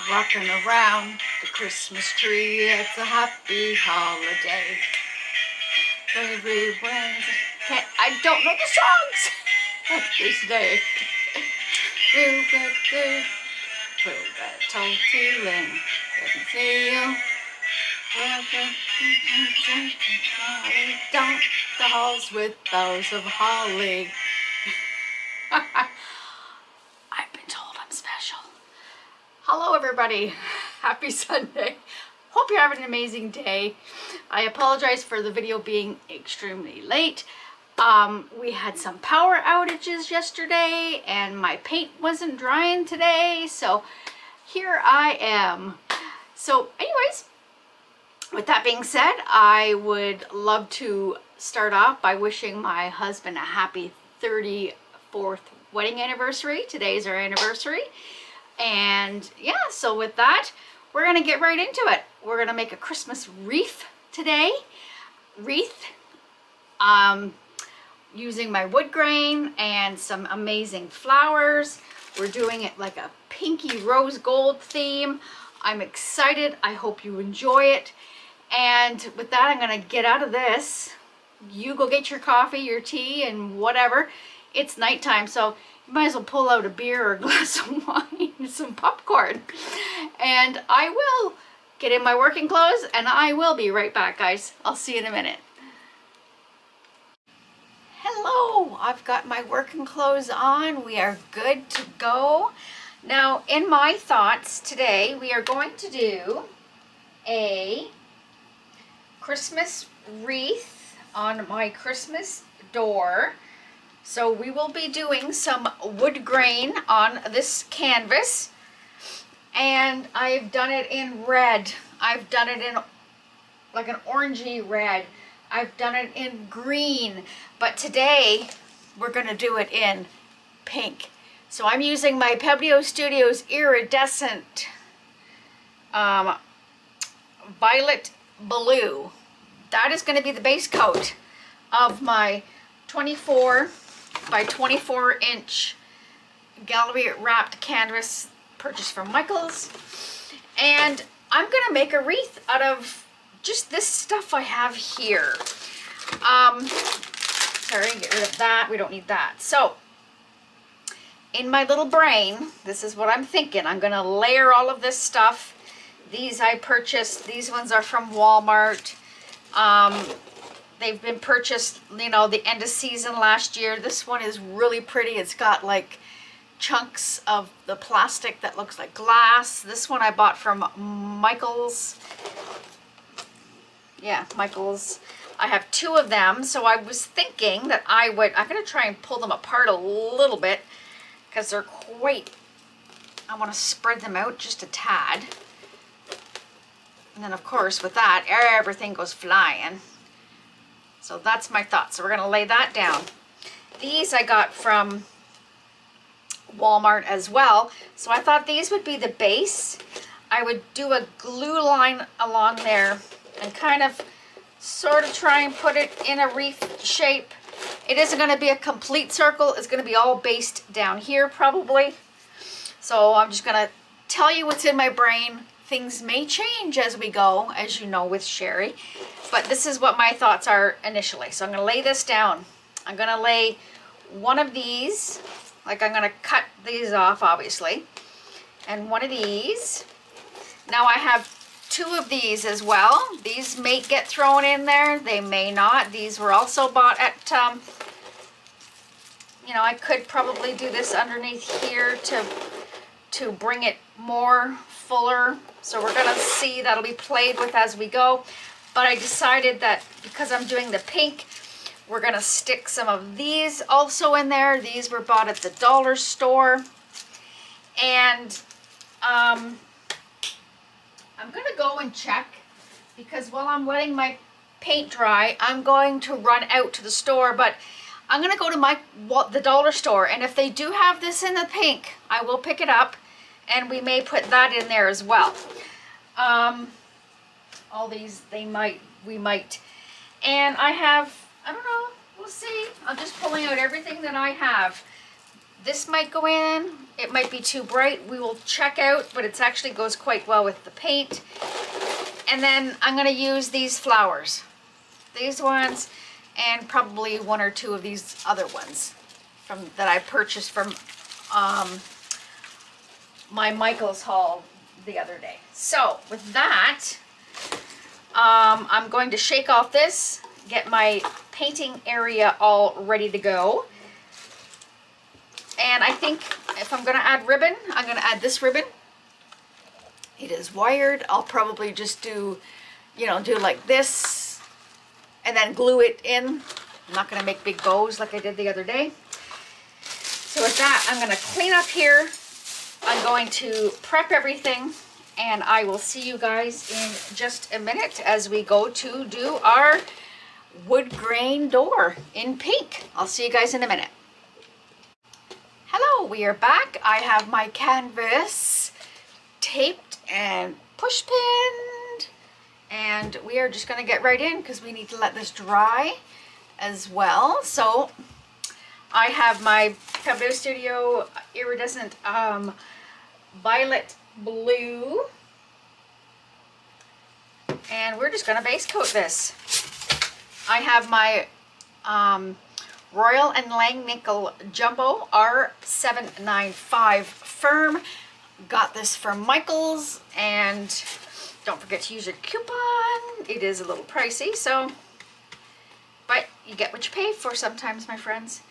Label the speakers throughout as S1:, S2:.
S1: rocking around the Christmas tree. It's a happy holiday. I don't know the songs this day. We'll get there. We'll get told to and feel. Don't the halls with boughs of holly. I've been told I'm special. Hello everybody, happy Sunday. Hope you're having an amazing day. I apologize for the video being extremely late. We had some power outages yesterday and my paint wasn't drying today, so here I am. So anyways, with that being said, I would love to start off by wishing my husband a happy 34th wedding anniversary. Today's our anniversary. And yeah, so with that, we're gonna get right into it. We're gonna make a Christmas wreath today. Using my wood grain and some amazing flowers. We're doing it like a pinky rose gold theme. I'm excited. I hope you enjoy it. And with that, I'm gonna get out of this. You go get your coffee, your tea, and whatever. It's nighttime, so you might as well pull out a beer or a glass of wine and some popcorn. And I will get in my working clothes and I will be right back, guys. I'll see you in a minute. Hello, I've got my working clothes on. We are good to go. Now, in my thoughts today, we are going to do a Christmas wreath on my Christmas door. So we will be doing some wood grain on this canvas, and I've done it in red. I've done it in like an orangey red. I've done it in green, but today we're gonna do it in pink. So I'm using my Pebeo Studios iridescent violet blue. That is going to be the base coat of my 24 by 24 inch gallery wrapped canvas purchased from Michaels. And I'm going to make a wreath out of just this stuff I have here. Sorry, get rid of that. We don't need that. So in my little brain, this is what I'm thinking. I'm going to layer all of this stuff. These I purchased. These ones are from Walmart. They've been purchased, you know, the end of season last year. This one is really pretty. It's got like chunks of the plastic that looks like glass. This one I bought from Michaels. Yeah, Michaels. I have two of them, so I was thinking that I'm going to try and pull them apart a little bit because they're quite, I want to spread them out just a tad. And then of course with that, everything goes flying. So that's my thought. So we're going to lay that down. These I got from Walmart as well. So I thought these would be the base. I would do a glue line along there and kind of sort of try and put it in a wreath shape. It isn't going to be a complete circle. It's going to be all based down here probably. So I'm just going to tell you what's in my brain. Things may change as we go, as you know, with Sherry. But this is what my thoughts are initially. So I'm going to lay this down. I'm going to lay one of these, like I'm going to cut these off, obviously. And one of these. Now I have two of these as well. These may get thrown in there. They may not. These were also bought at, you know, I could probably do this underneath here to bring it more fuller. So we're going to see. That'll be played with as we go. But I decided that because I'm doing the pink, we're going to stick some of these also in there. These were bought at the dollar store. And I'm going to go and check, because while I'm letting my paint dry, I'm going to run out to the store. But I'm going to go to the dollar store, and if they do have this in the pink, I will pick it up, and we may put that in there as well. All these, we might. And I have, I don't know, we'll see. I'm just pulling out everything that I have. This might go in. It might be too bright. We will check out, but it actually goes quite well with the paint. And then I'm going to use these flowers. These ones, and probably one or two of these other ones that I purchased from my Michael's haul the other day. So with that, I'm going to shake off this, get my painting area all ready to go. And I think if I'm going to add ribbon, I'm going to add this ribbon. It is wired. I'll probably just do, do like this and then glue it in. I'm not going to make big bows like I did the other day. So with that, I'm going to clean up here. I'm going to prep everything, and I will see you guys in just a minute as we go to do our wood grain door in pink. I'll see you guys in a minute. Hello, we are back. I have my canvas taped and push pinned, and we are just going to get right in because we need to let this dry as well. So I have my Pebeo Studio iridescent violet blue, and we're just going to base coat this. I have my Royal and Langnickel Jumbo R795 firm. Got this from Michael's, and don't forget to use your coupon. It is a little pricey, but you get what you pay for sometimes, my friends.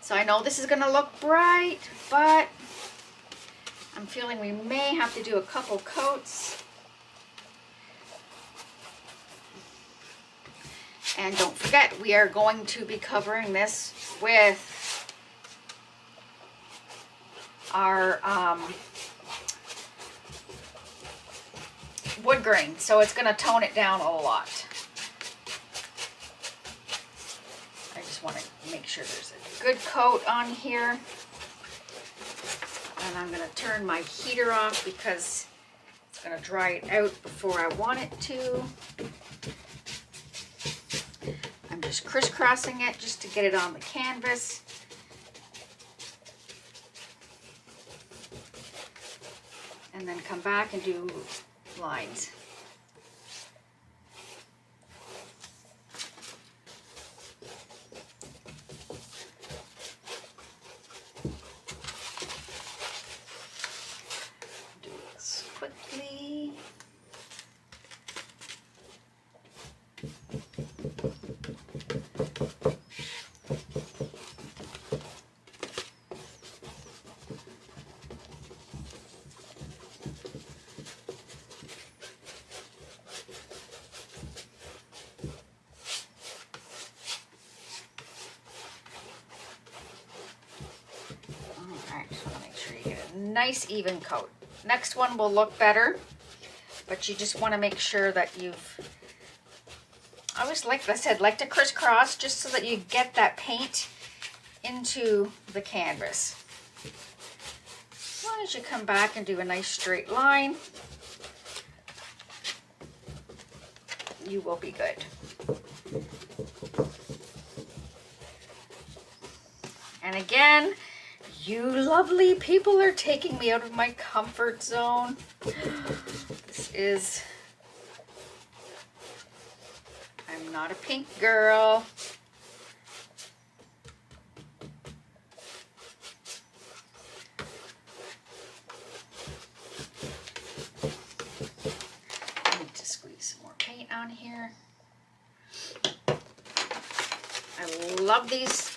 S1: So I know this is going to look bright, but I'm feeling we may have to do a couple coats. And don't forget, we are going to be covering this with our wood grain, so it's going to tone it down a lot. I just want to make sure there's a good coat on here. And I'm going to turn my heater off because it's going to dry it out before I want it to. I'm just crisscrossing it just to get it on the canvas. And then come back and do lines. Do this quickly. Nice even coat. Next one will look better, but you just want to make sure that you've, I always like I said, like to crisscross just so that you get that paint into the canvas. As long as you come back and do a nice straight line, you will be good. And again, you lovely people are taking me out of my comfort zone. This is, I'm not a pink girl. I need to squeeze some more paint on here. I love these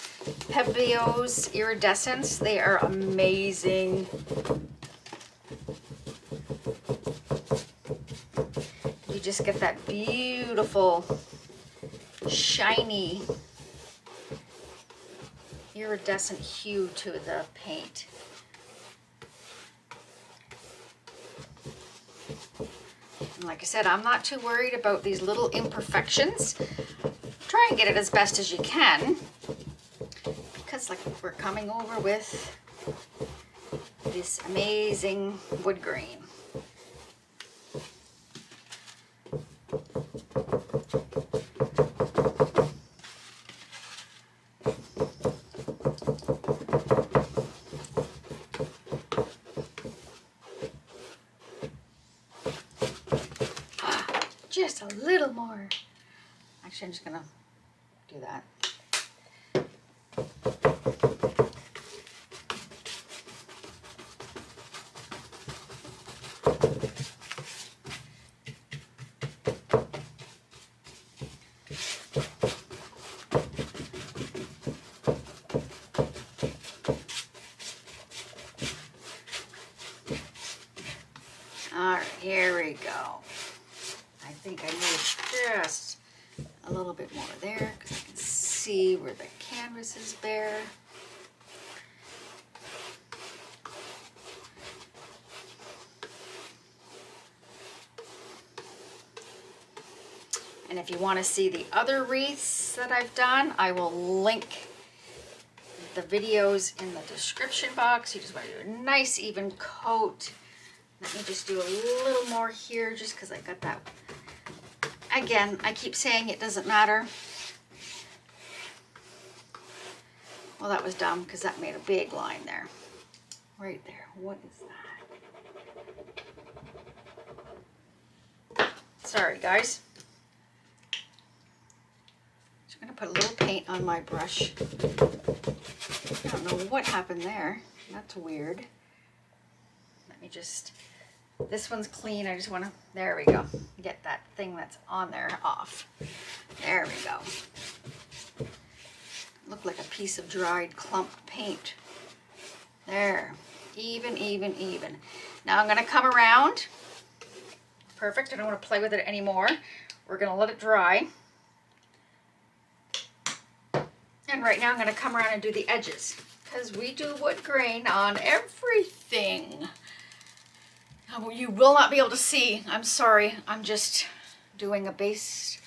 S1: Pebeo's iridescents. They are amazing. You just get that beautiful, shiny, iridescent hue to the paint. And like I said, I'm not too worried about these little imperfections. Try and get it as best as you can. Like we're coming over with this amazing wood grain. Actually, I'm just gonna do that. All right, here we go. I think I need just a little bit more there because I can see where the canvas is bare. And if you want to see the other wreaths that I've done, I will link the videos in the description box. You just want to do a nice even coat. Let me just do a little more here just because I got that. Again, I keep saying it doesn't matter. Well, that was dumb because that made a big line there. Right there. What is that? Sorry, guys. Just going to put a little paint on my brush. I don't know what happened there. That's weird. Let me just... This one's clean. I just want to, there we go, get that thing that's on there off. There we go. Looked like a piece of dried clump paint. There, even, even, even. Now I'm going to come around. Perfect. I don't want to play with it anymore. We're going to let it dry. And right now I'm going to come around and do the edges because we do wood grain on everything. You will not be able to see. I'm sorry. I'm just doing a base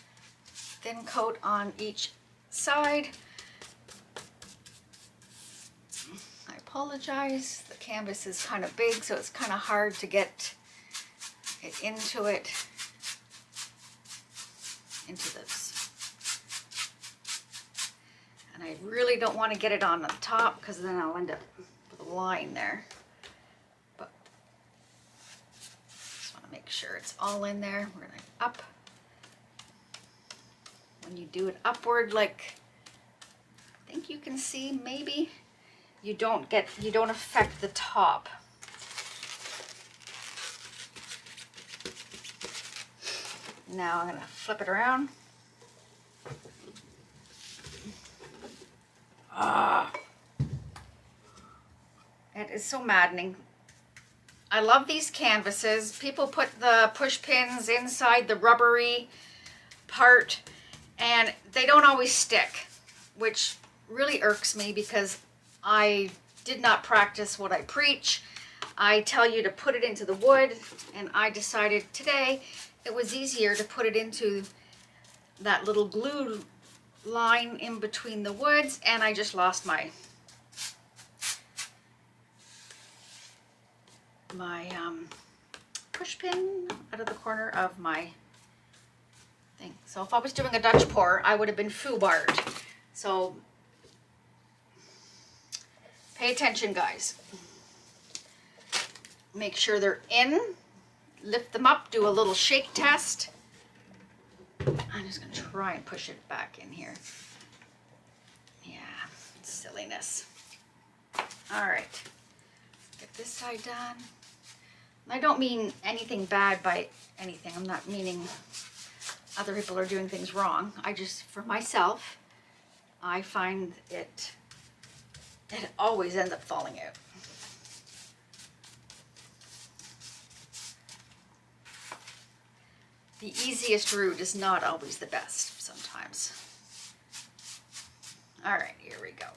S1: thin coat on each side. I apologize. The canvas is kind of big, so it's kind of hard to get it into this. And I really don't want to get it on the top because then I'll end up with a line there. Make sure it's all in there. We're going to up. When you do it upward, like I think you can see, maybe you don't affect the top. Now I'm going to flip it around. It is so maddening. I love these canvases. People put the push pins inside the rubbery part and they don't always stick, which really irks me because I did not practice what I preach. I tell you to put it into the wood, and I decided today it was easier to put it into that little glue line in between the woods, and I just lost my push pin out of the corner of my thing. So if I was doing a Dutch pour, I would have been foobarred. So pay attention, guys. Make sure they're in. Lift them up, do a little shake test. I'm just going to try and push it back in here. Yeah, silliness. All right, get this side done. I don't mean anything bad by anything. I'm not meaning other people are doing things wrong. I just, for myself, I find it always ends up falling out. The easiest route is not always the best sometimes. All right, here we go.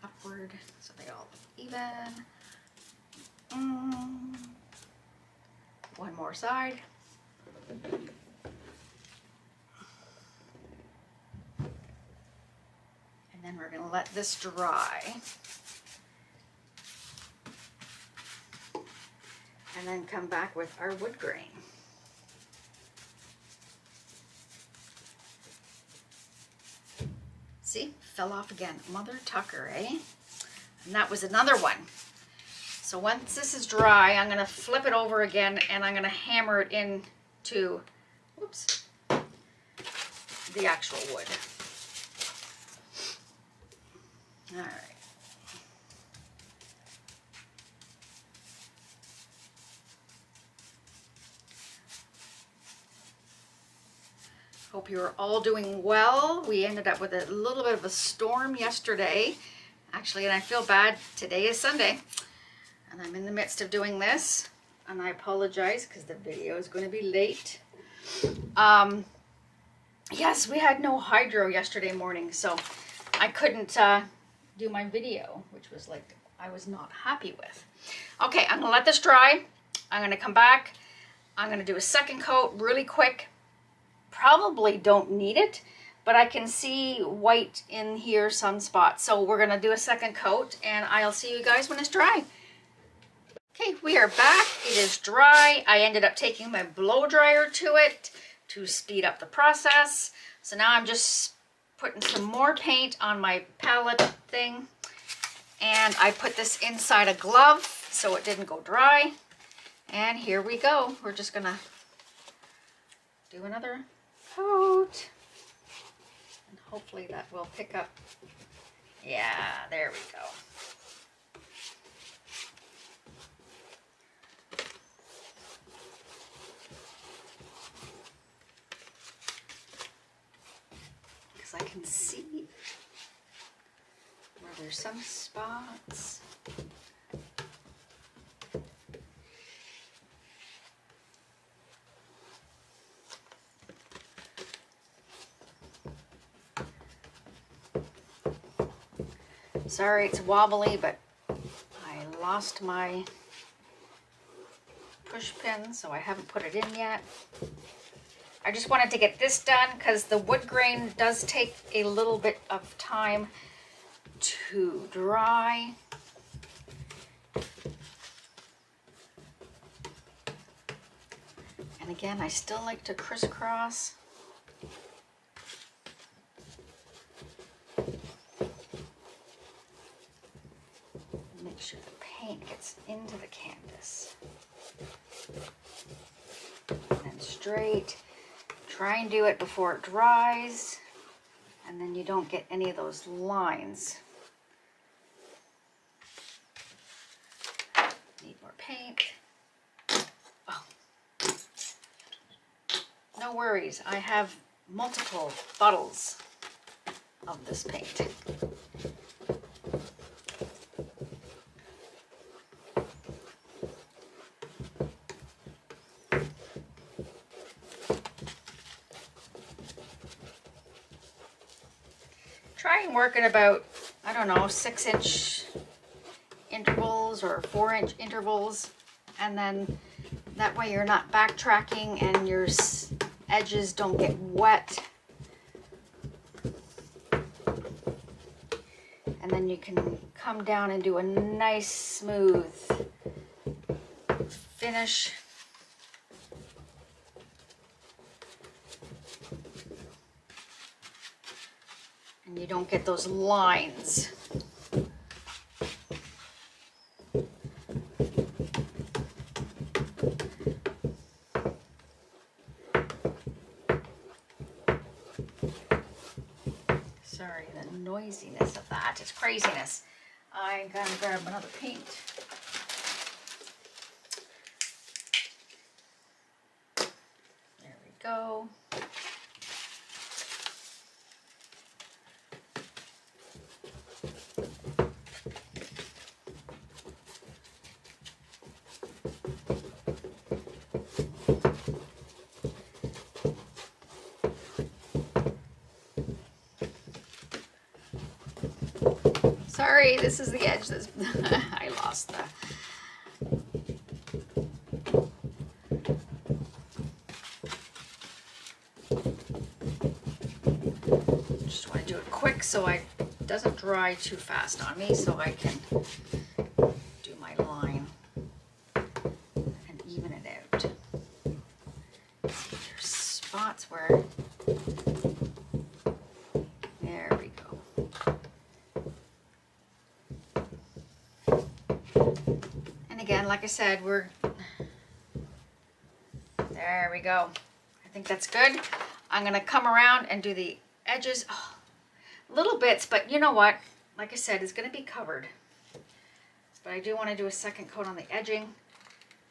S1: Upward so they all look even. One more side. And then we're going to let this dry. And then come back with our wood grain. See, fell off again. Mother Tucker, eh? And that was another one. So once this is dry, I'm going to flip it over again and I'm going to hammer it into, whoops, the actual wood. All right. Hope you're all doing well. We ended up with a little bit of a storm yesterday, actually, and I feel bad. Today is Sunday, and I'm in the midst of doing this, and I apologize because the video is going to be late. Yes, we had no hydro yesterday morning, so I couldn't do my video, which was like I was not happy with. Okay, I'm gonna let this dry. I'm gonna come back. I'm gonna do a second coat really quick. Probably don't need it, but I can see white in here, sunspots. So we're gonna do a second coat and I'll see you guys when it's dry. Okay, we are back. It is dry. I ended up taking my blow dryer to it to speed up the process. So now I'm just putting some more paint on my palette thing. And I put this inside a glove so it didn't go dry. And here we go. We're just gonna do another coat. And hopefully that will pick up. Yeah, there we go. Because I can see where there's some spots. Sorry, it's wobbly, but I lost my push pin, so I haven't put it in yet. I just wanted to get this done because the wood grain does take a little bit of time to dry. And again, I still like to crisscross. Make sure the paint gets into the canvas. And then straight. Try and do it before it dries, and then you don't get any of those lines. Need more paint. Oh. No worries, I have multiple bottles of this paint. Try and work at about, I don't know, 6-inch intervals or 4-inch intervals, and then that way you're not backtracking and your edges don't get wet. And then you can come down and do a nice smooth finish. And you don't get those lines. Sorry, the noisiness of that. It's craziness. I gotta grab another paint. There we go. Sorry, this is the edge that's I lost that. Just want to do it quick so it doesn't dry too fast on me, so I can do my line and even it out. See, there's spots where there we go. again, like I said, there we go. I think that's good. I'm gonna come around and do the edges, little bits, but you know what? Like I said, it's gonna be covered. But I do want to do a second coat on the edging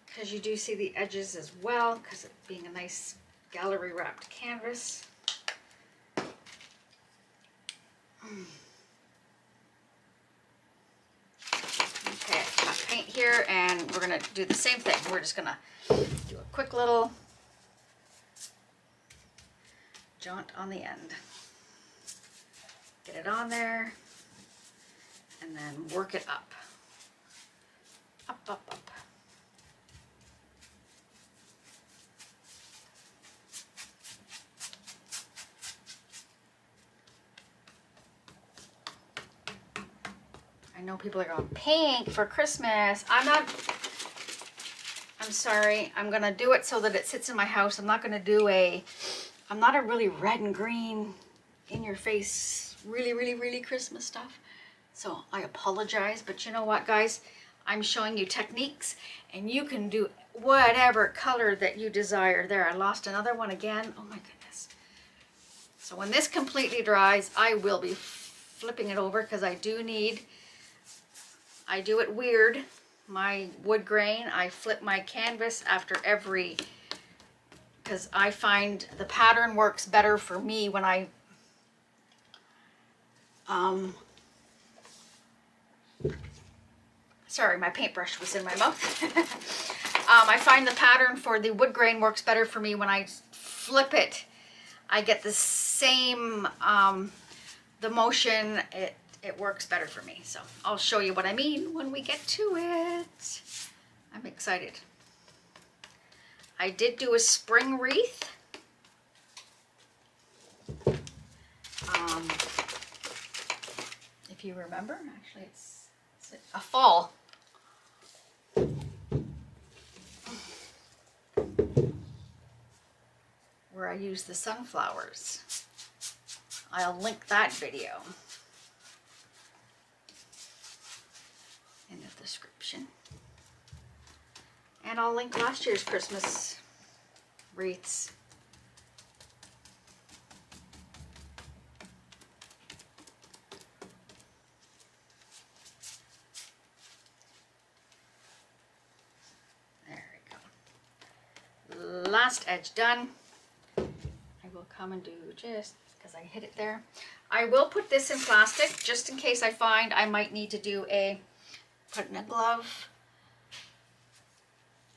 S1: because you do see the edges as well, because it being a nice gallery wrapped canvas. Okay, I've got paint here, and we're gonna do the same thing. We're just gonna do a quick little jaunt on the end. Get it on there, and then work it up. Up, up, up. I know people are going, pink for Christmas. I'm sorry. I'm going to do it so that it sits in my house. I'm not going to do I'm not a really red and green, in your face, really, really, really Christmas stuff. So I apologize, but you know what, guys? I'm showing you techniques, and you can do whatever color that you desire. There, I lost another one again. Oh my goodness. So when this completely dries, I will be flipping it over, because I do it weird. My wood grain, I flip my canvas after every, because I find the pattern works better for me when I sorry, my paintbrush was in my mouth. I find the pattern for the wood grain works better for me when I flip it. I get the same, the motion, it works better for me. So I'll show you what I mean when we get to it. I'm excited. I did do a spring wreath. If you remember, actually it's a fall. Where I use the sunflowers. I'll link that video in the description. And I'll link last year's Christmas wreaths. There we go. Last edge done. I will come and do just, because I hit it there. I will put this in plastic just in case I find I might need to do put it in a glove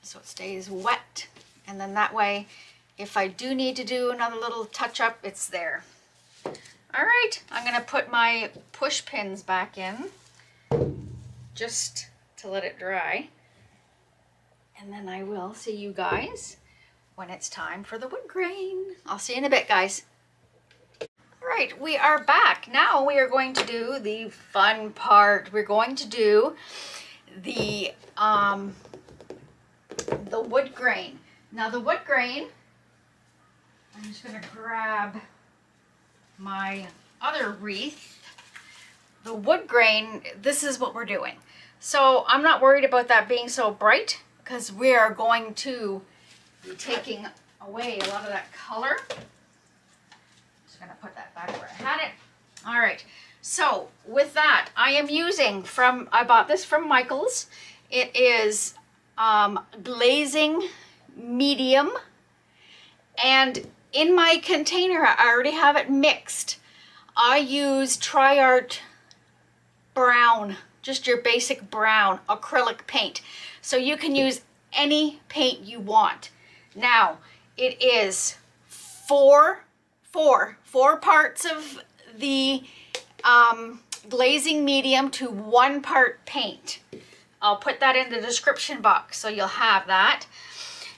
S1: so it stays wet, and then that way if I do need to do another little touch up, it's there. All right, I'm gonna put my push pins back in just to let it dry, and then I will see you guys when it's time for the wood grain. I'll see you in a bit, guys. All right, we are back. Now we are going to do the fun part. We're going to do the wood grain. Now the wood grain, I'm just gonna grab my other wreath. The wood grain, this is what we're doing. So I'm not worried about that being so bright, because we are going to be taking away a lot of that color. Just gonna put that back where I had it. All right, so with that, I am using I bought this from Michael's. It is Glazing Medium, and in my container I already have it mixed. I use TriArt brown, just your basic brown acrylic paint. So you can use any paint you want. Now, it is four parts of the glazing medium to 1 part paint. I'll put that in the description box so you'll have that.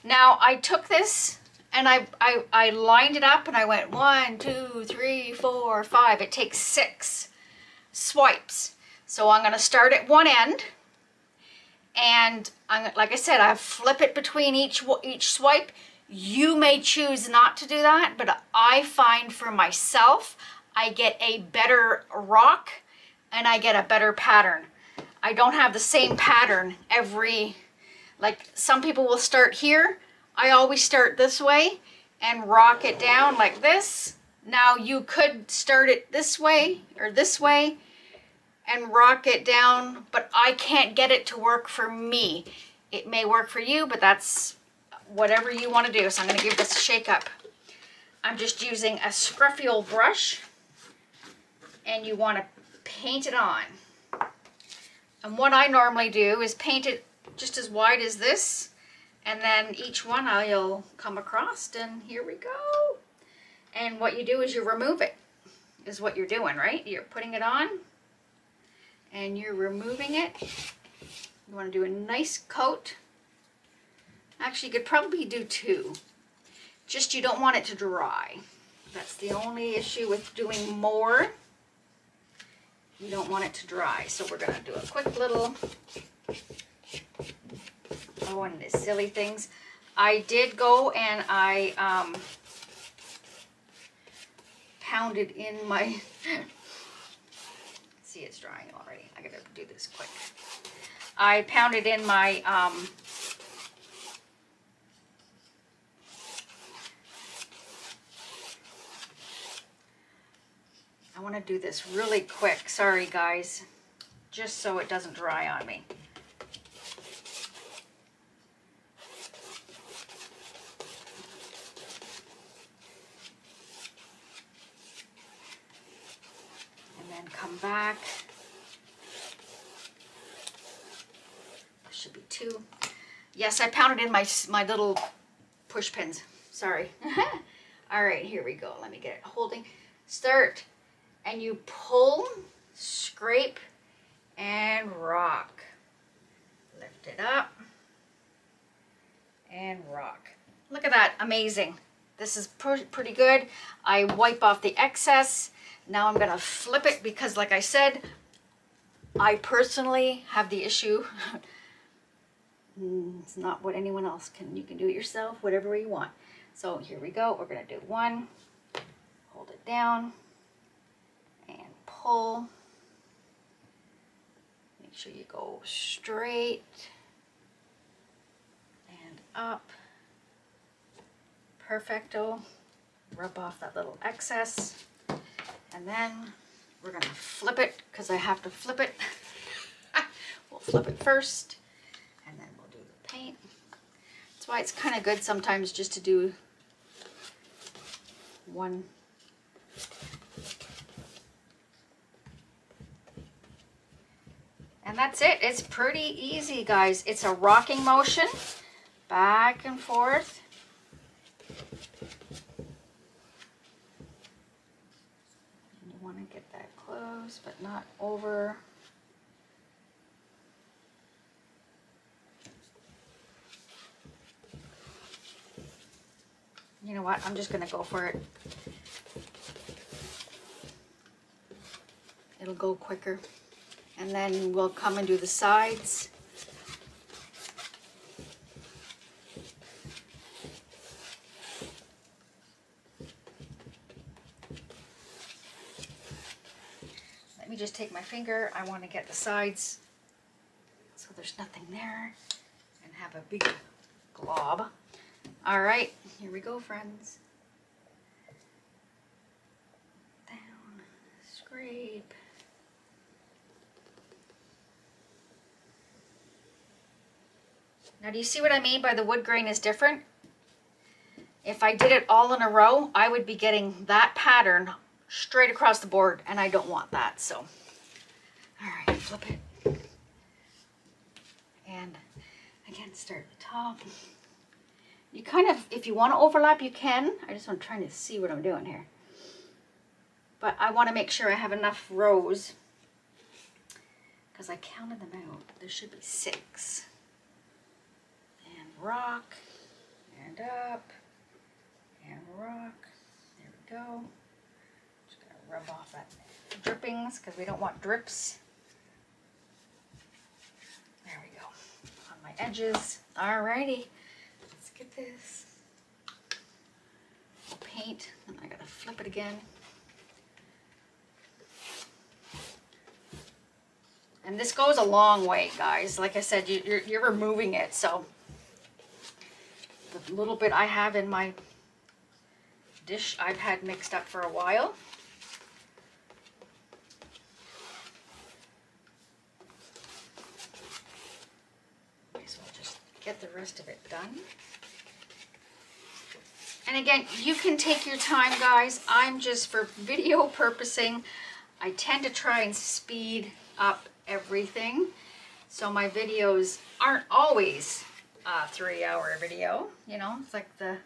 S1: Now, I took this and I lined it up and I went 1, 2, 3, 4, 5. It takes 6 swipes. So I'm going to start at one end, and like I said, I flip it between each swipe. You may choose not to do that, but I find for myself, I get a better rock and I get a better pattern. I don't have the same pattern every Like some people will start here. I always start this way and rock it down like this. Now you could start it this way or this way and rock it down, but I can't get it to work for me. It may work for you, but that's whatever you want to do. So I'm going to give this a shake up. I'm just using a scruffy old brush, and you want to paint it on. And what I normally do is paint it just as wide as this, and then each one I'll come across, and here we go. And what you do is you remove it, is what you're doing, right? You're putting it on, and you're removing it. You want to do a nice coat. Actually, you could probably do 2. Just you don't want it to dry. That's the only issue with doing more. You don't want it to dry. So we're going to do a quick little, oh, and the silly things. I did go and I pounded in my, see, it's drying already. I got to do this quick. I pounded in my I want to do this really quick. Sorry, guys. Just so it doesn't dry on me. And then come back. There should be 2. Yes, I pounded in my little push pins. Sorry. All right, here we go. Let me get it holding. Start. And you pull, scrape, and rock. Lift it up and rock. Look at that, amazing. This is pretty good. I wipe off the excess. Now I'm gonna flip it because, like I said, I personally have the issue. It's not what anyone else can. You can do it yourself, whatever you want. So here we go. We're gonna do 1, hold it down, and pull. Make sure you go straight and up. Perfecto. Rub off that little excess. And then we're going to flip it because I have to flip it. We'll flip it first and then we'll do the paint. That's why it's kind of good sometimes just to do one. And that's it. It's pretty easy, guys. It's a rocking motion, back and forth. And you want to get that close, but not over. You know what? I'm just going to go for it. It'll go quicker. And then we'll come and do the sides. Let me just take my finger. I want to get the sides so there's nothing there and have a big glob. All right, here we go, friends. Down, scrape. Now, do you see what I mean by the wood grain is different? If I did it all in a row, I would be getting that pattern straight across the board, and I don't want that, so. All right, flip it. And again, start at the top. You kind of, if you want to overlap, you can. I just want to try to see what I'm doing here. But I want to make sure I have enough rows because I counted them out. There should be 6. Rock, and up, and rock. There we go. Just gonna rub off that drippings because we don't want drips. There we go. On my edges. Alrighty. Let's get this. We'll paint, and I gotta flip it again. And this goes a long way, guys. Like I said, you're removing it, so the little bit I have in my dish I've had mixed up for a while. Might as well just get the rest of it done. And again, you can take your time, guys. I'm just, for video purposing, I tend to try and speed up everything. So my videos aren't always a 3-hour video. You know, it's like the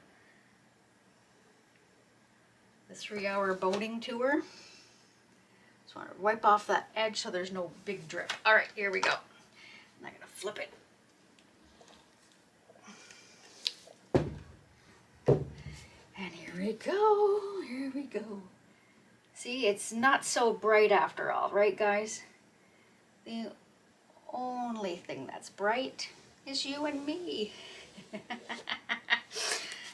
S1: 3-hour boating tour. Just want to wipe off that edge so there's no big drip. All right, here we go. I'm not gonna flip it. And here we go, here we go. See, it's not so bright after all, right, guys? The only thing that's bright is you and me.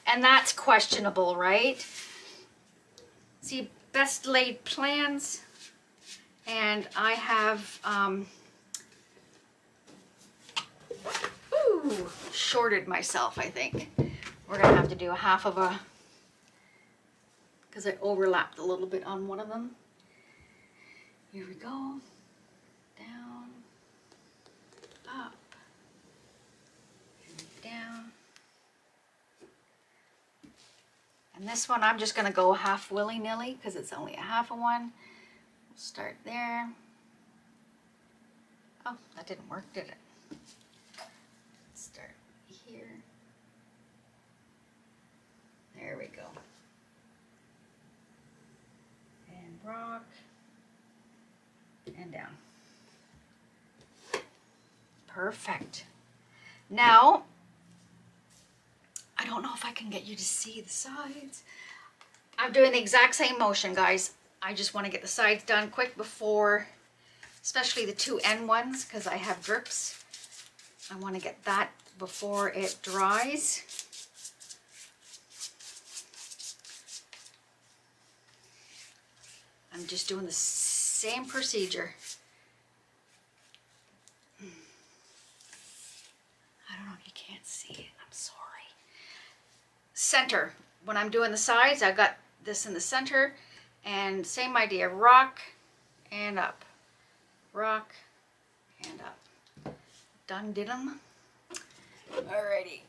S1: And that's questionable, right? See, best laid plans, and I have shorted myself, I think. We're gonna have to do a half of a, because I overlapped a little bit on one of them. Here we go. Down, up, and down. And this one I'm just going to go half willy-nilly because it's only a half of one. We'll start there. Oh, that didn't work, did it? Let's start here. There we go. And rock. And down. Perfect. Now, I don't know if I can get you to see the sides. I'm doing the exact same motion, guys. I just want to get the sides done quick before, especially the two end ones, because I have drips. I want to get that before it dries. I'm just doing the same procedure. I don't know if you can't see it. I'm sorry. Center. When I'm doing the sides, I've got this in the center, and same idea. Rock and up. Rock and up. Done did 'em. Alrighty.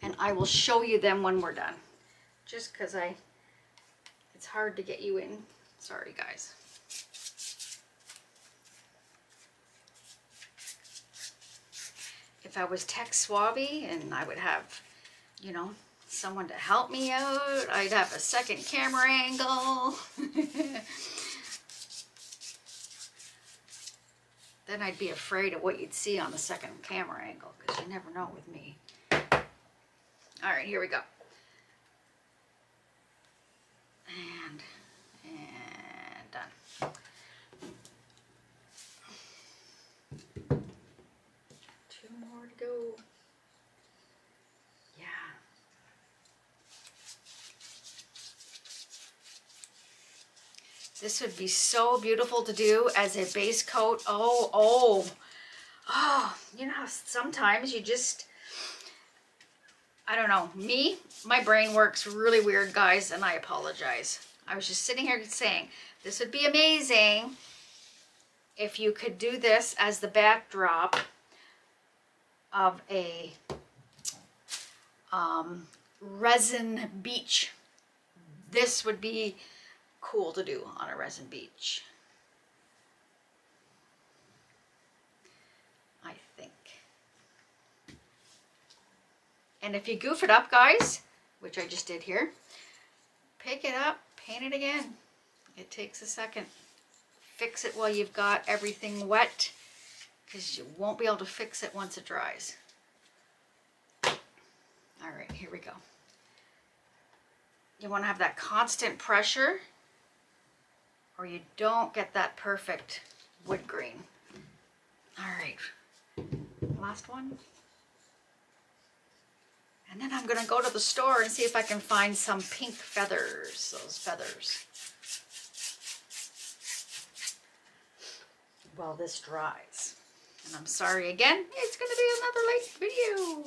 S1: And I will show you them when we're done. Just because it's hard to get you in. Sorry, guys. If I was tech swabby and I would have, you know, someone to help me out, I'd have a second camera angle. Then I'd be afraid of what you'd see on the second camera angle, because you never know with me. All right, here we go. And done. Two more to go. Yeah. This would be so beautiful to do as a base coat. Oh, you know how sometimes you just, I don't know, my brain works really weird, guys, and I apologize. I was just sitting here saying, this would be amazing if you could do this as the backdrop of a resin beach. This would be cool to do on a resin beach, I think. And if you goof it up, guys, which I just did here, pick it up, paint it again. It takes a second. Fix it while you've got everything wet, because you won't be able to fix it once it dries. All right, here we go. You want to have that constant pressure, or you don't get that perfect wood grain. All right, last one. And then I'm gonna go to the store and see if I can find some pink feathers, those feathers. while this dries. And I'm sorry again, it's going to be another late video.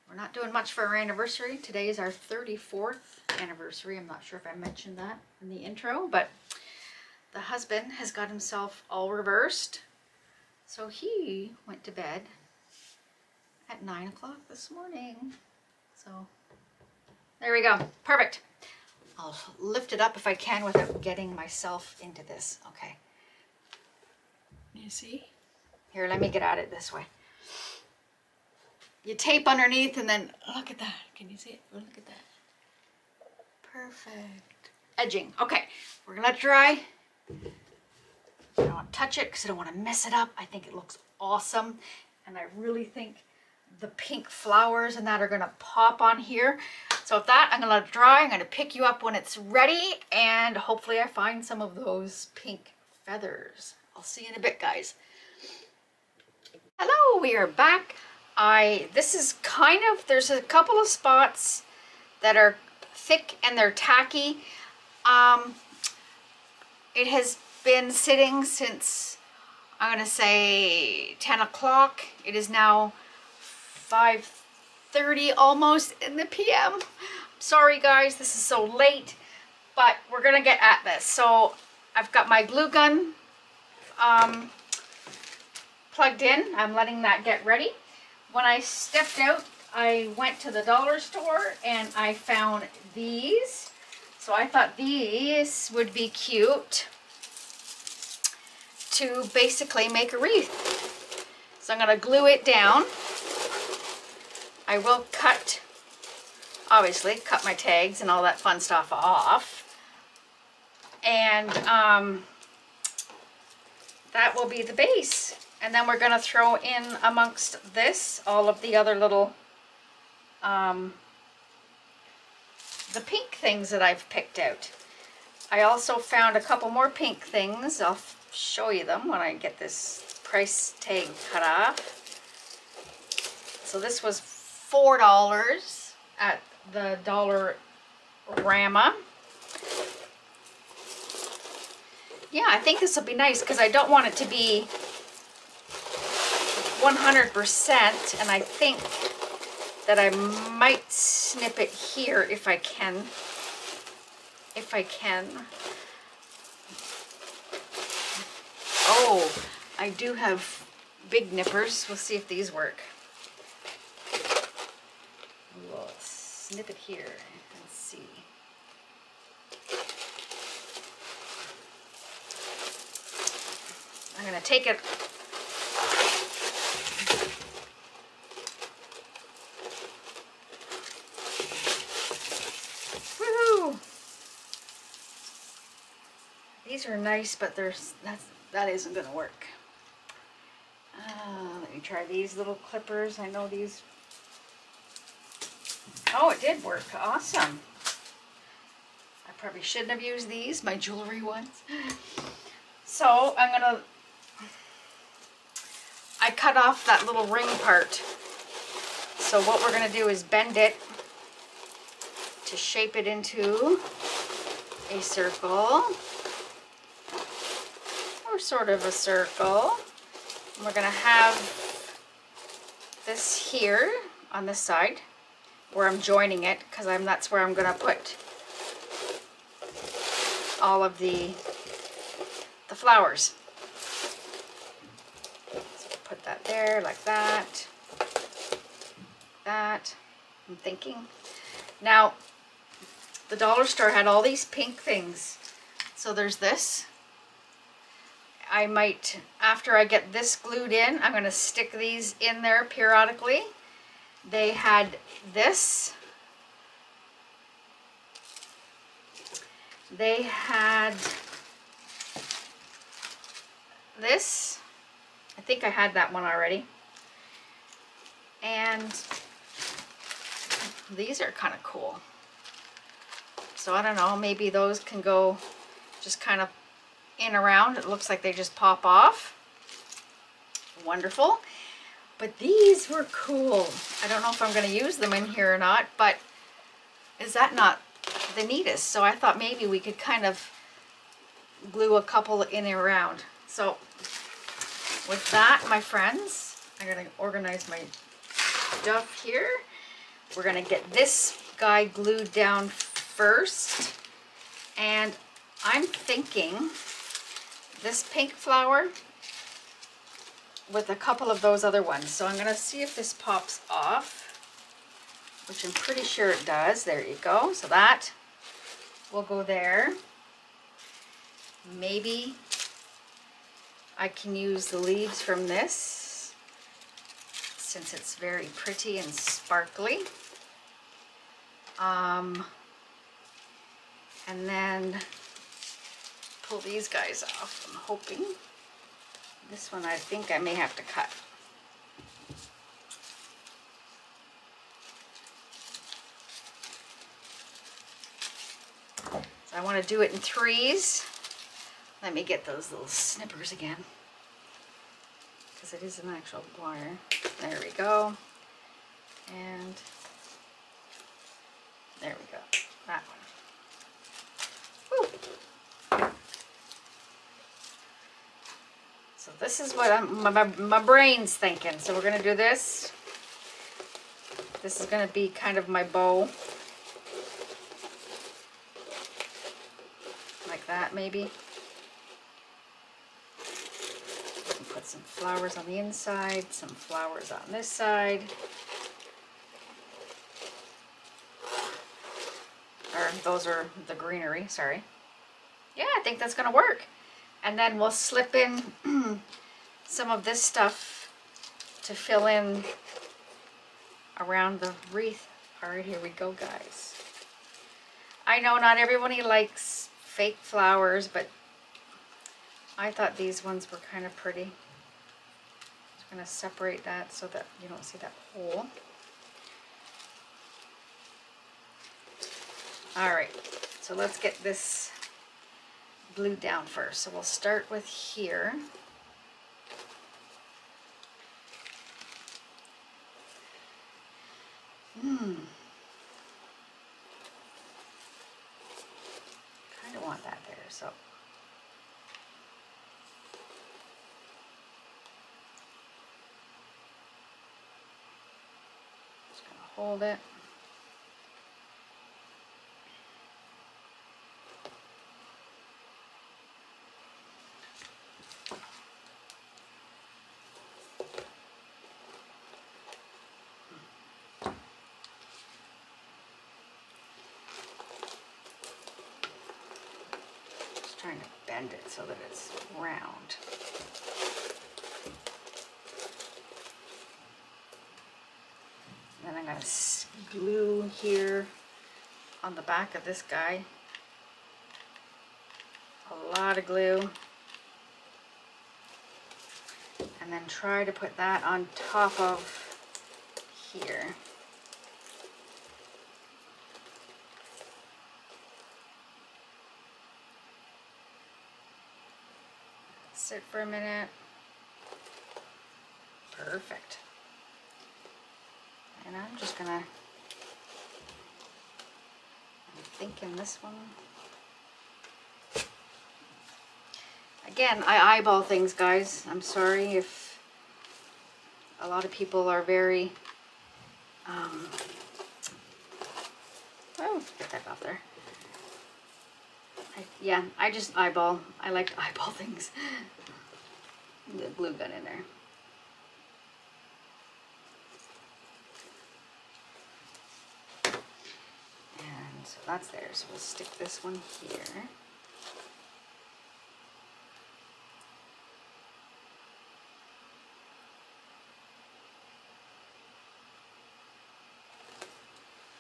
S1: We're not doing much for our anniversary. Today is our 34th anniversary. I'm not sure if I mentioned that in the intro, but the husband has got himself all reversed. So he went to bed at 9 o'clock this morning. So there we go. Perfect. I'll lift it up if I can without getting myself into this. Okay. You see? Here, let me get at it this way. You tape underneath and then look at that. Can you see it? Look at that. Perfect. Edging. Okay. We're going to let it dry. I don't want to touch it because I don't want to mess it up. I think it looks awesome. And I really think the pink flowers and that are going to pop on here. So with that, I'm going to let it dry. I'm going to pick you up when it's ready. And hopefully I find some of those pink feathers. I'll see you in a bit, guys. Hello, we are back. This is kind of, there's a couple of spots that are thick and they're tacky. It has been sitting since, I'm going to say 10 o'clock. It is now 5:30 almost in the PM. Sorry guys, this is so late, but we're going to get at this. So I've got my glue gun plugged in. I'm letting that get ready. When I stepped out, I went to the dollar store and I found these. So I thought these would be cute to basically make a wreath. So I'm going to glue it down. I will cut, obviously, cut my tags and all that fun stuff off. And that will be the base. And then we're going to throw in amongst this all of the other little, the pink things that I've picked out. I also found a couple more pink things. I'll show you them when I get this price tag cut off. So this was $4 at the Dollarama. Yeah, I think this will be nice because I don't want it to be 100%, and I think that I might snip it here if I can. Oh, I do have big nippers. We'll see if these work. We'll snip it here and see. I'm going to take it. Woohoo! These are nice, but that isn't going to work. Let me try these little clippers. I know these. Oh, it did work. Awesome. I probably shouldn't have used these, my jewelry ones. So I cut off that little ring part. So what we're going to do is bend it to shape it into a circle, or sort of a circle. And we're going to have this here on this side where I'm joining it, because that's where I'm going to put all of the flowers. So put that there like that. That. I'm thinking. Now, the dollar store had all these pink things. So there's this. I might, after I get this glued in, I'm going to stick these in there periodically. They had this. They had this. I think I had that one already. And these are kind of cool. So I don't know, maybe those can go just kind of in around. It looks like they just pop off. Wonderful. But these were cool. I don't know if I'm going to use them in here or not, but is that not the neatest. So I thought maybe we could kind of glue a couple in and around. So with that, my friends, I'm going to organize my stuff here. We're going to get this guy glued down first. And I'm thinking this pink flower with a couple of those other ones. So I'm going to see if this pops off, which I'm pretty sure it does. There you go. So that will go there. Maybe I can use the leaves from this since it's very pretty and sparkly. And then pull these guys off, I'm hoping. This one I think I may have to cut. So I want to do it in threes. Let me get those little snippers again, because it is an actual wire. There we go. And there we go. That one. Woo. So this is what my brain's thinking. So we're going to do this. This is going to be kind of my bow. Like that, maybe. Put some flowers on the inside, some flowers on this side. Or those are the greenery, sorry. Yeah, I think that's going to work. And then we'll slip in some of this stuff to fill in around the wreath. All right, here we go, guys. I know not everybody likes fake flowers, but I thought these ones were kind of pretty. Just going to separate that so that you don't see that hole. All right, so let's get this glued down first. So we'll start with here. Kind of want that there, so. Just gonna hold it. Trying to bend it so that it's round. Then I'm going to glue here on the back of this guy. A lot of glue. And then try to put that on top of here. Sit for a minute. Perfect. And I'm just gonna, I'm thinking this one. Again, I eyeball things, guys. I'm sorry if a lot of people are very, oh, get that off there. Yeah, I just eyeball. I like to eyeball things. The glue gun in there. And so that's there. So we'll stick this one here.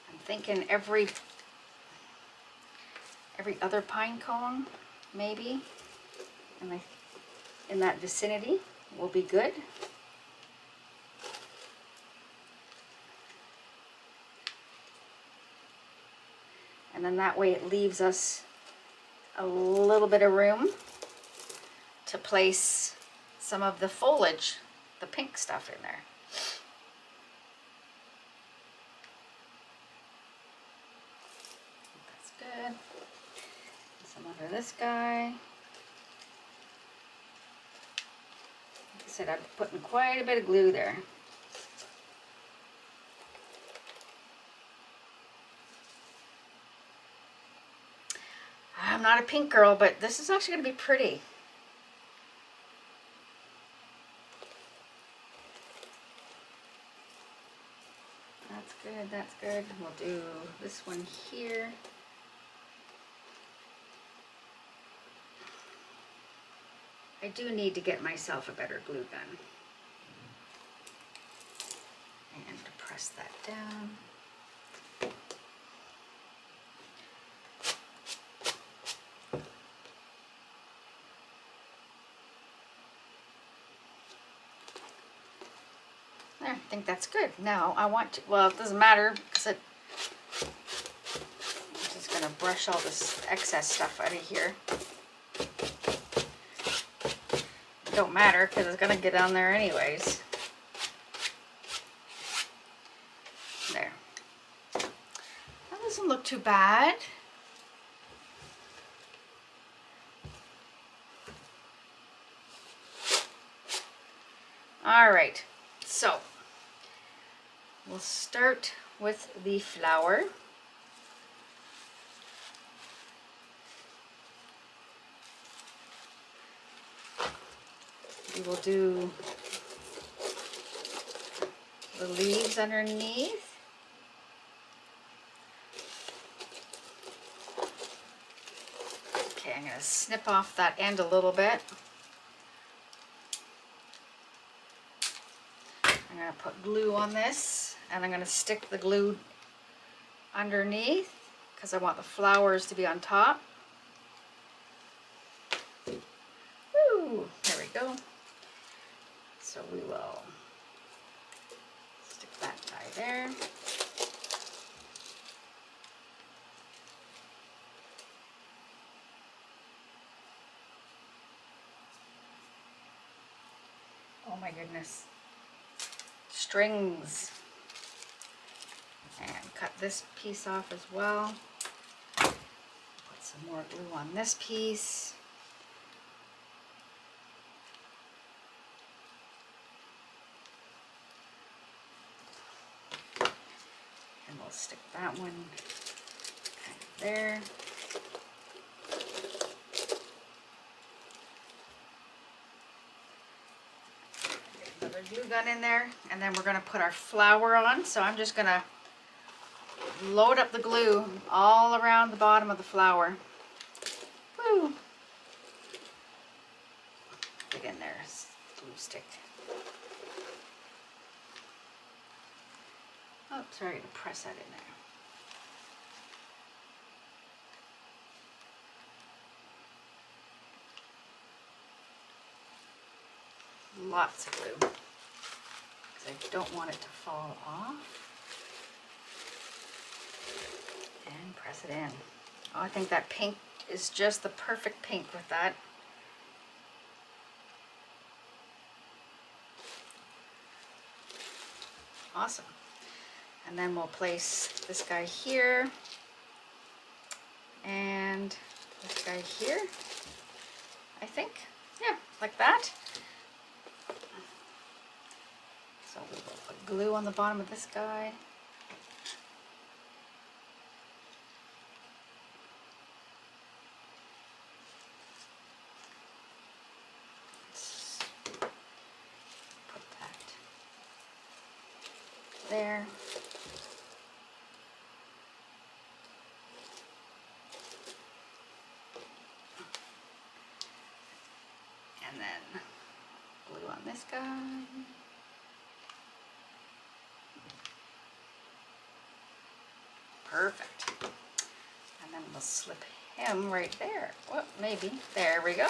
S1: I'm thinking every other pine cone, maybe, in that vicinity will be good. And then that way it leaves us a little bit of room to place some of the foliage, the pink stuff in there. That's under this guy. Like I said, I'm putting quite a bit of glue there. I'm not a pink girl, but this is actually going to be pretty. That's good, that's good. We'll do this one here. I do need to get myself a better glue gun. And press that down. There, I think that's good. Now I want to, well, it doesn't matter because I'm just going to brush all this excess stuff out of here. It don't matter because it's going to get on there anyways. There. That doesn't look too bad. All right, so we'll start with the flower. We will do the leaves underneath. Okay, I'm going to snip off that end a little bit. I'm going to put glue on this, and I'm going to stick the glue underneath because I want the flowers to be on top. Woo! There we go. So we will stick that guy there. Oh my goodness. Strings. And cut this piece off as well. Put some more glue on this piece. And we'll stick that one kind of there. Another glue gun in there, and then we're going to put our flower on. So I'm just going to load up the glue all around the bottom of the flower. Woo! Get in there, glue stick. Oh, sorry to press that in there. Lots of glue, because I don't want it to fall off. And press it in. Oh, I think that pink is just the perfect pink with that. Awesome. And then we'll place this guy here and this guy here, I think. Yeah, like that. So we will put glue on the bottom of this guy. Let's put that there. And then glue on this guy. Perfect. And then we'll slip him right there. Well, maybe. There we go.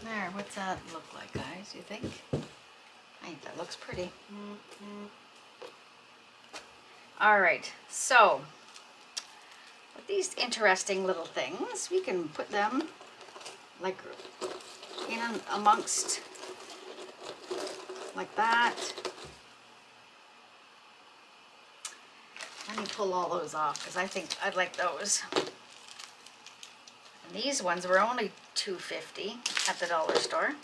S1: There, what's that look like, guys, you think? I think that looks pretty. All right, so But these interesting little things, we can put them like in amongst, like that. Let me pull all those off because I think I'd like those. And these ones were only $2.50 at the dollar store.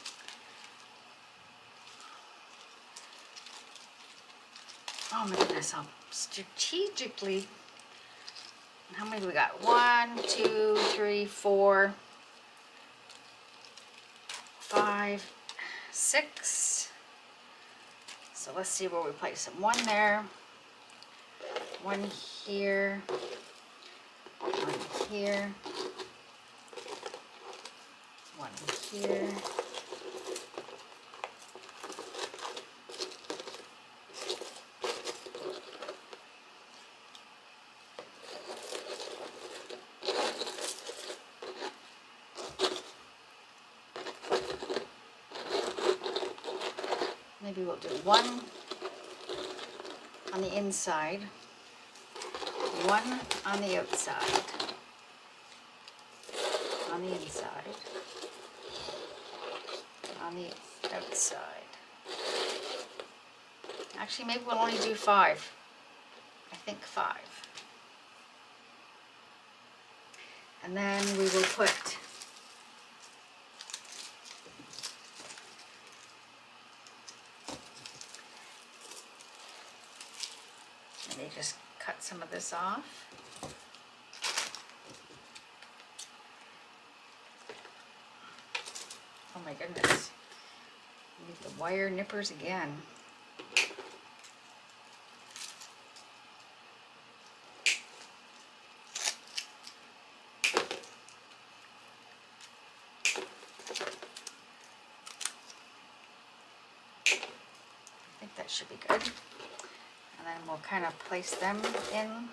S1: Oh my goodness, I'll strategically, how many do we got? 1, 2, 3, 4, 5, 6. So let's see where we place them. 1 there, 1 here, 1 here, 1 here. Maybe we'll do 1 on the inside, 1 on the outside, on the inside, on the outside. Actually, maybe we'll only do 5. I think 5. And then we will put just cut some of this off. Oh my goodness. Need the wire nippers again. I think that should be good. And then we'll kind of place them in.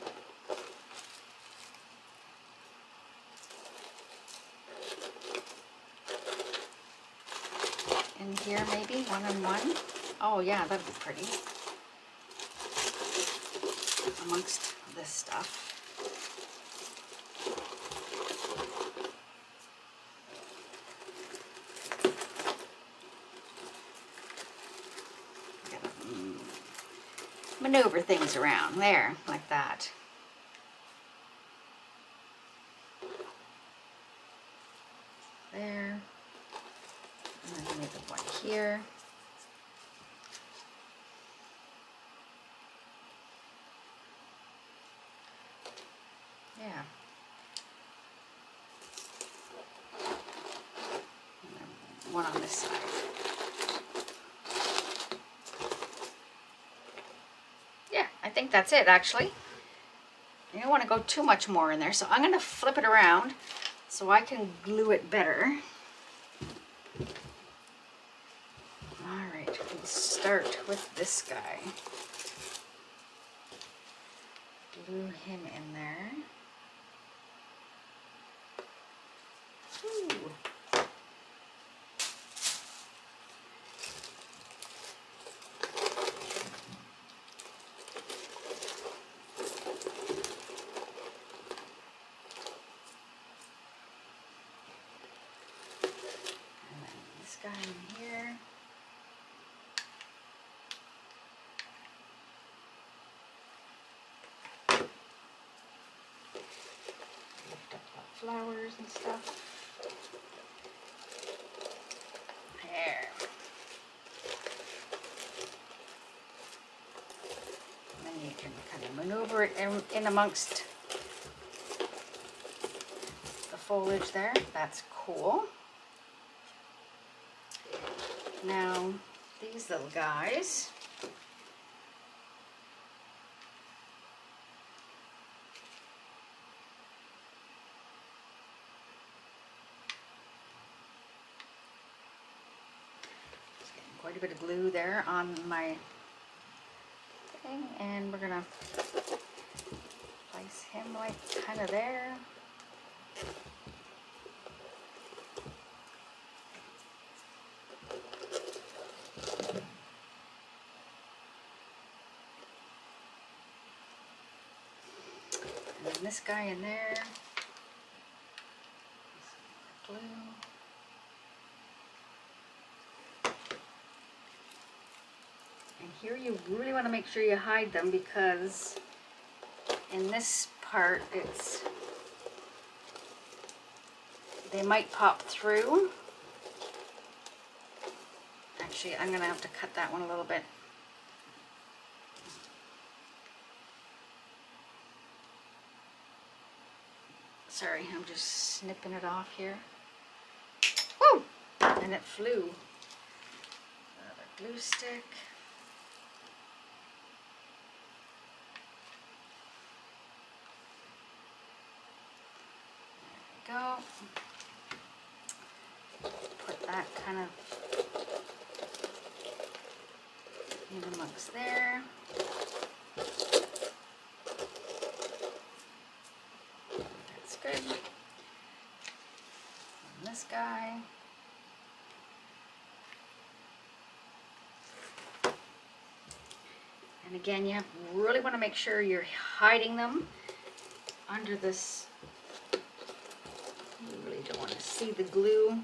S1: In here maybe, 1 and 1. Oh yeah, that'd be pretty. Amongst this stuff. Maneuver things around there, like that. There. And then maybe 1 here. Yeah. And then 1 on this side. I think that's it, actually. You don't want to go too much more in there, so I'm going to flip it around so I can glue it better. Alright, we'll start with this guy. Glue him in there. Ooh. Guy in here. Lift up the flowers and stuff. There. And then you can kind of maneuver it in amongst the foliage there. That's cool. Now, these little guys, just getting quite a bit of glue there on my thing, and we're gonna place him like kind of there. And then this guy in there. Some more glue. And here you really want to make sure you hide them, because in this part they might pop through. Actually, I'm going to have to cut that one a little bit. Sorry, I'm just snipping it off here. Woo! And it flew. Another glue stick. There we go. Put that kind of in amongst there. That's good. And this guy. And again, you really want to make sure you're hiding them under this. You really don't want to see the glue.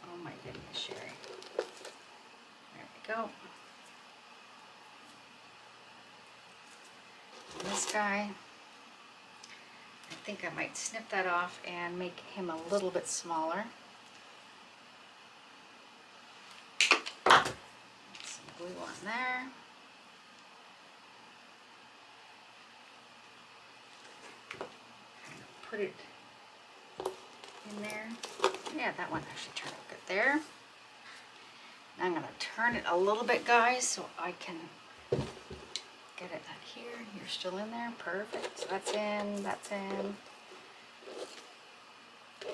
S1: Oh my goodness, Sherry. There we go. And this guy, I think I might snip that off and make him a little bit smaller. Some glue on there. Put it in there. Yeah, that one actually turned out good there. Now I'm going to turn it a little bit, guys, so I can get it out here. You're still in there. Perfect. So that's in. That's in. Get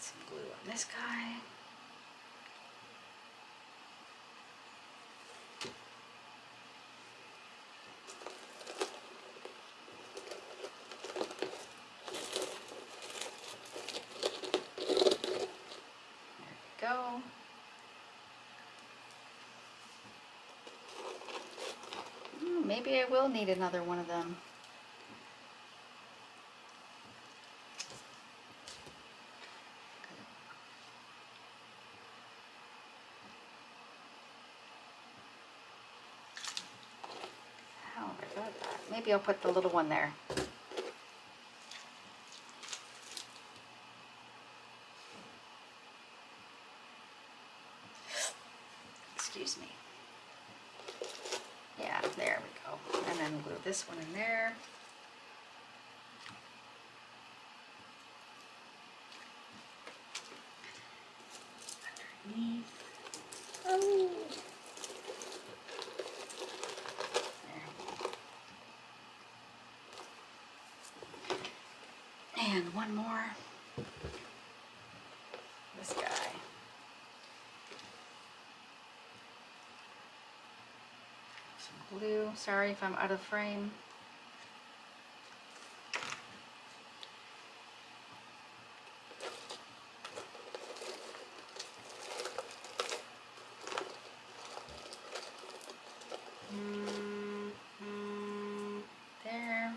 S1: some glue on this guy. Go. Maybe I will need another one of them. How about that? Maybe I'll put the little one there. Excuse me. Yeah, there we go. And then glue this one in there. Underneath. Oh. There. And one more. This guy. Glue. Sorry if I'm out of frame. There.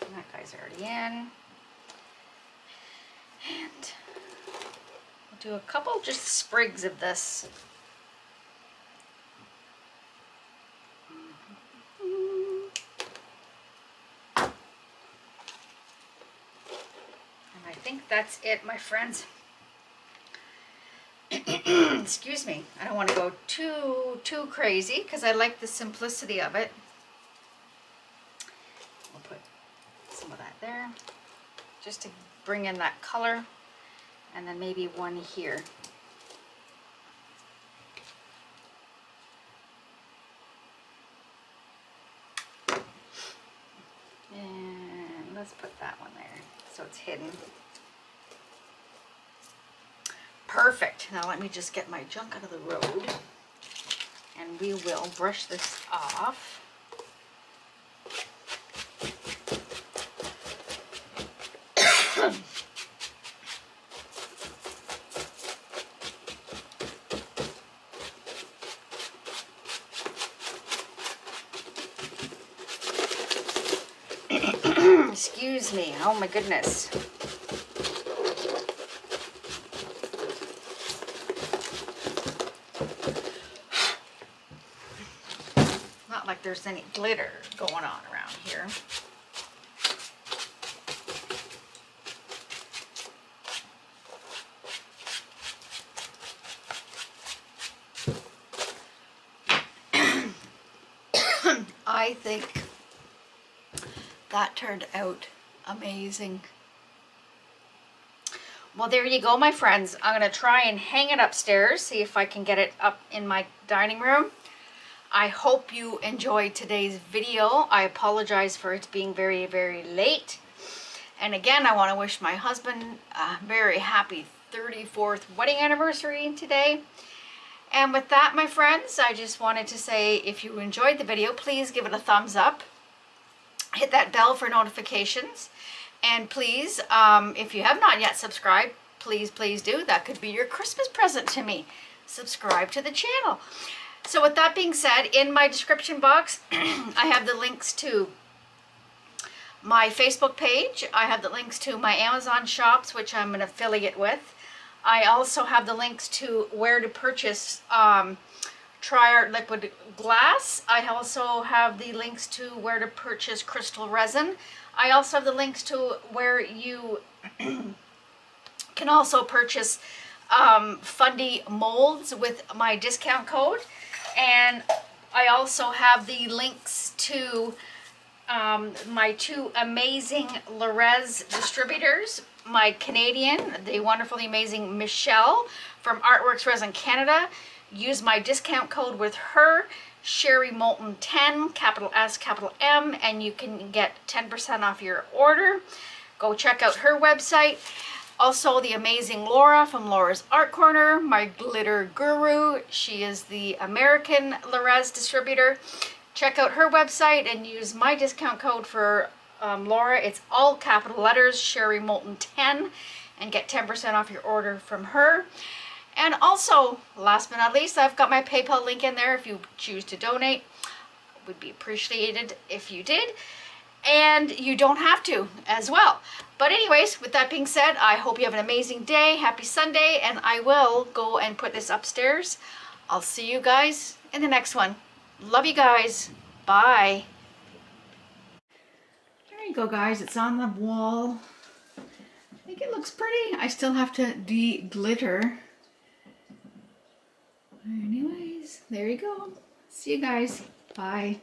S1: And that guy's already in. And do a couple just sprigs of this. And I think that's it, my friends. Excuse me. I don't want to go too crazy because I like the simplicity of it. We'll put some of that there just to bring in that color. And then maybe one here. And let's put that one there so it's hidden. Perfect. Now let me just get my junk out of the road and we will brush this off. Excuse me. Oh my goodness. Not like there's any glitter going on around here. I think that turned out amazing. Well, there you go, my friends. I'm going to try and hang it upstairs, see if I can get it up in my dining room. I hope you enjoyed today's video. I apologize for it being very, very late. And again, I want to wish my husband a very happy 34th wedding anniversary today. And with that, my friends, I just wanted to say, if you enjoyed the video, please give it a thumbs up. Hit that bell for notifications. And please, if you have not yet subscribed, please do. That could be your Christmas present to me. Subscribe to the channel. So with that being said, in my description box, I have the links to my Facebook page. I have the links to my Amazon shops, which I'm an affiliate with. I also have the links to where to purchase TriArt liquid glass. I also have the links to where to purchase Krystal Resin. I also have the links to where you can also purchase Fundy molds with my discount code. And I also have the links to my two amazing Rez distributors. My Canadian, the wonderfully amazing Michelle from Artworks Resin Canada. Use my discount code with her, Sherry Molten 10, capital S, capital M, and you can get 10% off your order. Go check out her website. Also, the amazing Laura from Laura's Art Corner, my glitter guru. She is the American Rez distributor. Check out her website and use my discount code for Laura. It's all capital letters, Sherry Molten 10, and get 10% off your order from her. And also, last but not least, I've got my PayPal link in there if you choose to donate. It would be appreciated if you did. And you don't have to as well. But anyways, with that being said, I hope you have an amazing day. Happy Sunday. And I will go and put this upstairs. I'll see you guys in the next one. Love you guys. Bye. There you go, guys. It's on the wall. I think it looks pretty. I still have to de-glitter. Anyways, there you go. See you guys. Bye.